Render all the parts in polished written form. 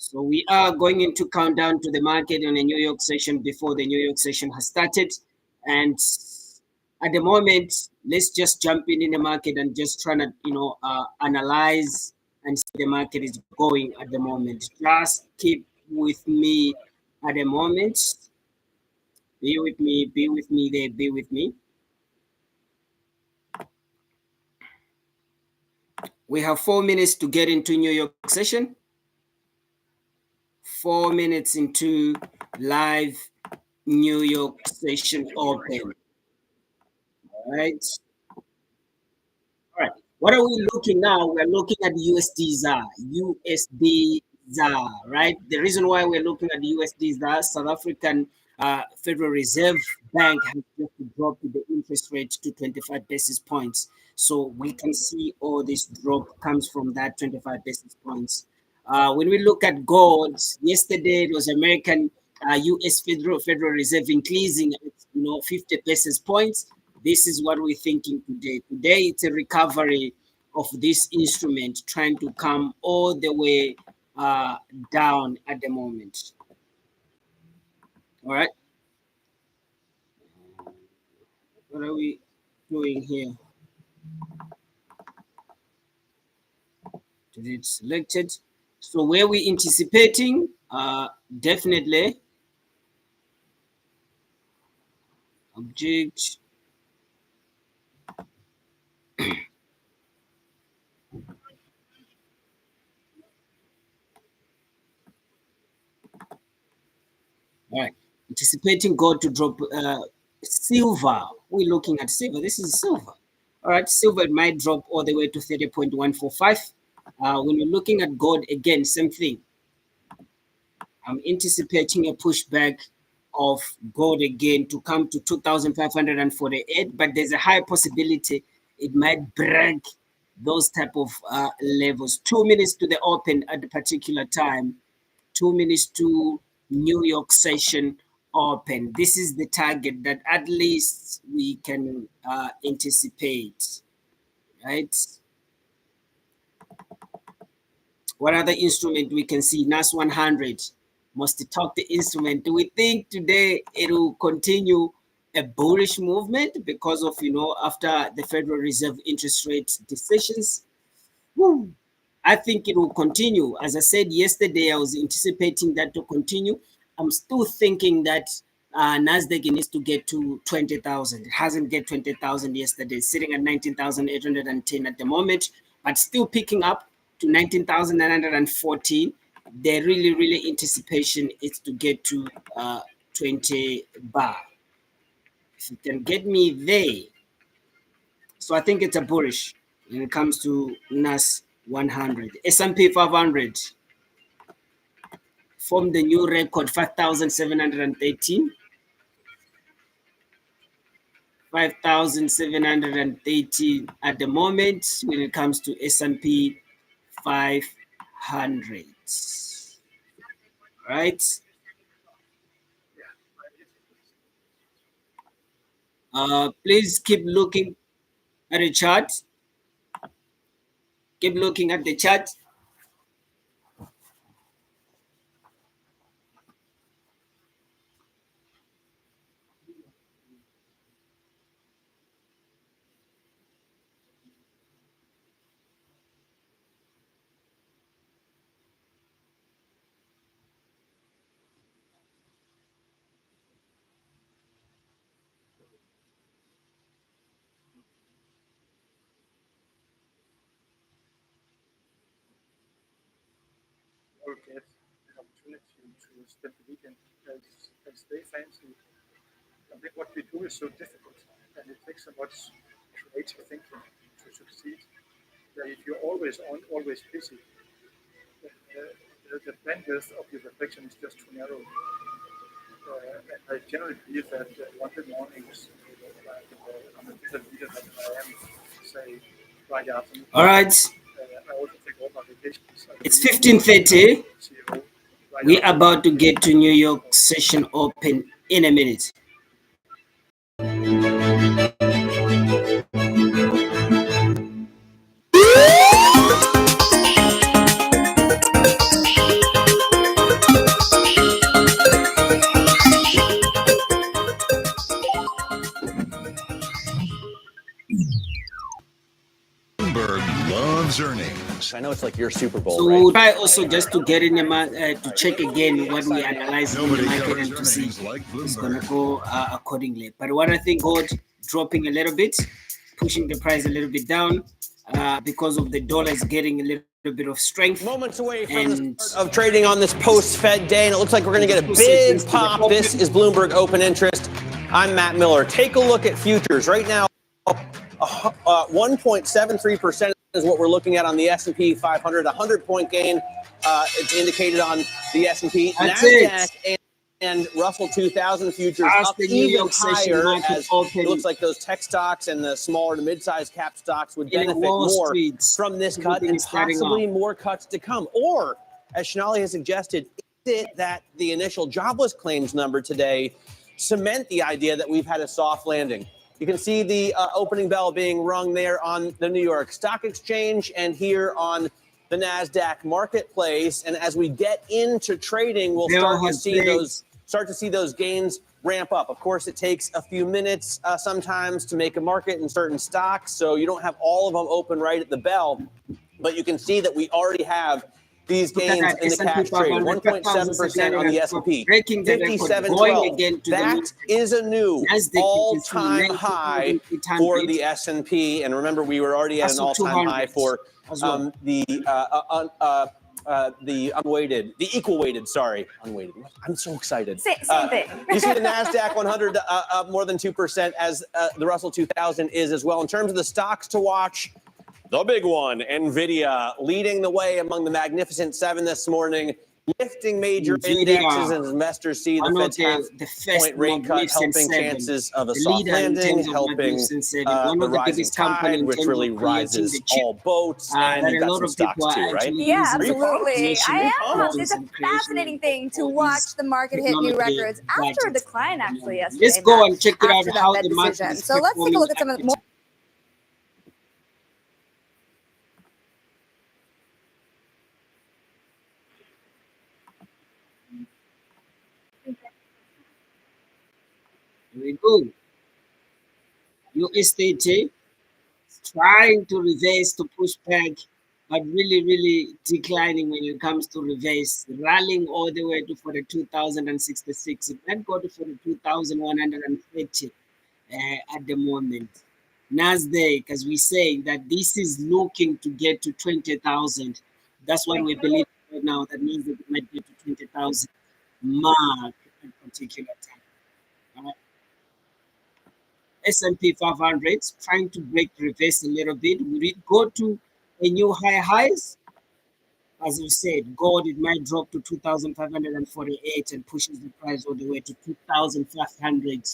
So we are going into countdown to the market on the New York session before the New York session has started. And at the moment, let's just jump in the market and just try to, analyze and see the market is going at the moment. Just keep with me at the moment. Be with me there, be with me. We have 4 minutes to get into New York session. 4 minutes into live New York session open. All right. All right. What are we looking now? We're looking at USD ZAR. USD ZAR, right? The reason why we're looking at the USD ZAR, South African Federal Reserve Bank has just dropped the interest rate to 25 basis points. So we can see all this drop comes from that 25 basis points. When we look at gold, yesterday it was American U.S. Federal Reserve increasing, 50 basis points. This is what we're thinking today. Today, it's a recovery of this instrument trying to come all the way down at the moment. All right. What are we doing here? It's selected. So where we anticipating, definitely object. All right, anticipating gold to drop. Silver, we're looking at silver. This is silver. All right, silver might drop all the way to 30.145. When we're looking at gold, again, same thing. I'm anticipating a pushback of gold again to come to 2,548, but there's a high possibility it might break those type of levels. 2 minutes to the open at the particular time. 2 minutes to New York session open. This is the target that at least we can anticipate, right? What other instrument we can see? NAS 100, most talked instrument. Do we think today it will continue a bullish movement because of, after the Federal Reserve interest rate decisions? Woo. I think it will continue. As I said yesterday, I was anticipating that to continue. I'm still thinking that Nasdaq needs to get to 20,000. It hasn't get 20,000 yesterday, sitting at 19,810 at the moment, but still picking up to 19,914. The really anticipation is to get to 20 bar. If you can get me there, so I think it's a bullish when it comes to NAS 100. S&P 500 formed the new record 5,713. 5,730 at the moment when it comes to S&P 500. Right? Please keep looking at the chart. Keep looking at the chart. Or get the opportunity to spend the weekend as they fancy. I think what we do is so difficult, and it takes so much creative thinking to succeed. That if you're always on, always busy, the bandwidth of your reflection is just too narrow. And I generally believe that Monday mornings, I'm a different leader than I am, say, Friday afternoon. All right. I also take all my vacations. It's 15:30. We're about to get to New York session open in a minute. I know it's like your Super Bowl, So right? we'll try also just to get in the to check again what we analyze in the market and to see it's gonna go accordingly. But what I think, gold dropping a little bit, pushing the price a little bit down because of the dollar is getting a little bit of strength. Moments away from the And start of trading on this post-Fed day, and it looks like we're going to get a big pop. This is Bloomberg Open Interest. I'm Matt Miller. Take a look at futures right now. 1.73% is what we're looking at on the S&P 500. A 100-point gain. It's indicated on the S&P. That's Nasdaq it. and Russell 2000 futures As up the New even York session higher, market as open, it looks like those tech stocks and the smaller to mid-sized cap stocks would in benefit Wall more Street, from this cut everything and is starting possibly off. more cuts to come. Or, as Shanali has suggested, is it that the initial jobless claims number today cement the idea that we've had a soft landing? You can see the opening bell being rung there on the New York Stock Exchange and here on the NASDAQ marketplace. And as we get into trading, we'll start to see those gains ramp up. Of course, it takes a few minutes sometimes to make a market in certain stocks, so you don't have all of them open right at the bell. But you can see that we already have these gains in the cash trade. 1.7% on the S&P, 57.12. That is a new all-time high for the S&P. And remember, we were already at an all-time high for the unweighted, the equal weighted, unweighted. I'm so excited. Same thing. You see the NASDAQ 100 up more than 2% as the Russell 2000 is as well. In terms of the stocks to watch, the big one, NVIDIA, leading the way among the Magnificent Seven this morning, lifting major indexes as investors see the Fed's half-point rate cut, helping chances of a soft landing, helping the rising tide, which really rises all boats, and you've got some stocks too, right? Yeah, absolutely. I am. It's a fascinating thing to watch the market hit new records after a decline actually yesterday. Let's go and check it out how the market decision. is So let's take a look at some of the more. Here we go. USDT trying to reverse to push back, but really, really declining when it comes to reverse, rallying all the way to 42,066. It might go to 42,130 at the moment. Nasdaq, as we say, that this is looking to get to 20,000. That's what we believe right now, that Nasdaq might get to 20,000 mark at a particular time. S&P 500 trying to break reverse a little bit. Will it go to a new highs? As we said, gold, it might drop to 2,548 and pushes the price all the way to 2,500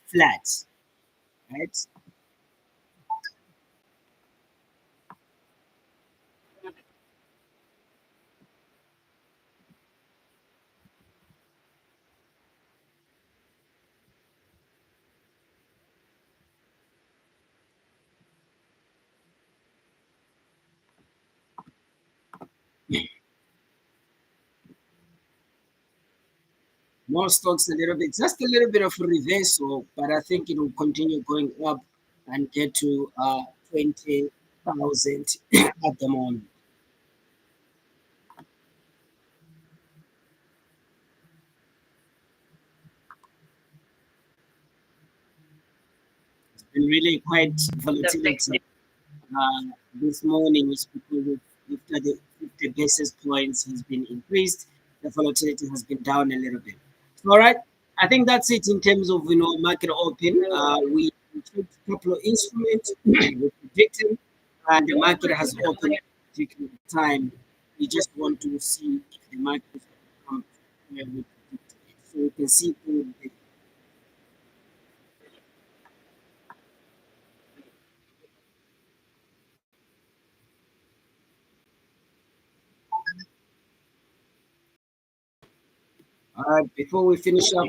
flat, right? More stocks a little bit, just a little bit of a reversal, but I think it will continue going up and get to 20,000 at the moment. It's been really quite volatility. This morning is because after the 50 basis points has been increased, the volatility has been down a little bit. All right, I think that's it in terms of market open. We took a couple of instruments we predicted, and the market has opened at a particular time. We just want to see if the market is going to come where we predicted it. So you can see through the before we finish up,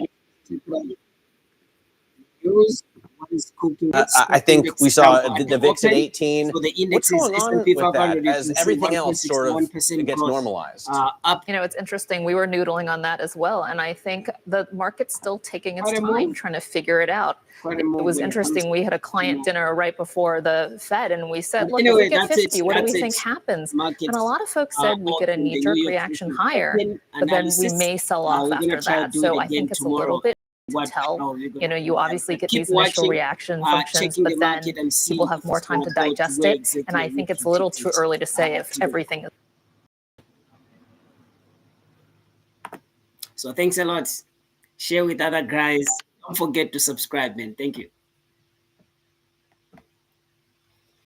news. what is cooking. I think we saw the VIX at 18. So the What's index is going on S&P with that 500. You as can see everything else sort of 1.61% gets growth, normalized? up You know, it's interesting. We were noodling on that as well. And I think the market's still taking its Quite a time move. trying to figure it out. quite a It move was when it comes interesting. to, We had a client dinner right before the Fed, and we said, But look, anyway, if we get that's 50, it. what do we That's think it. happens? Markets And a lot of folks said we get a open, the knee-jerk New York reaction Session higher, open but then we analysis. may sell off We're gonna after try to that. do So it I think again it's a little tomorrow. bit to What tell. how we're gonna You know, do you that. obviously But get keep these initial watching, reaction functions, checking the but then market and see people have if more it's time to gonna go to digest where it. exactly And I we think it's a little too projected, early to say if today. everything is. So thanks a lot. Share with other guys. Don't forget to subscribe, man. Thank you.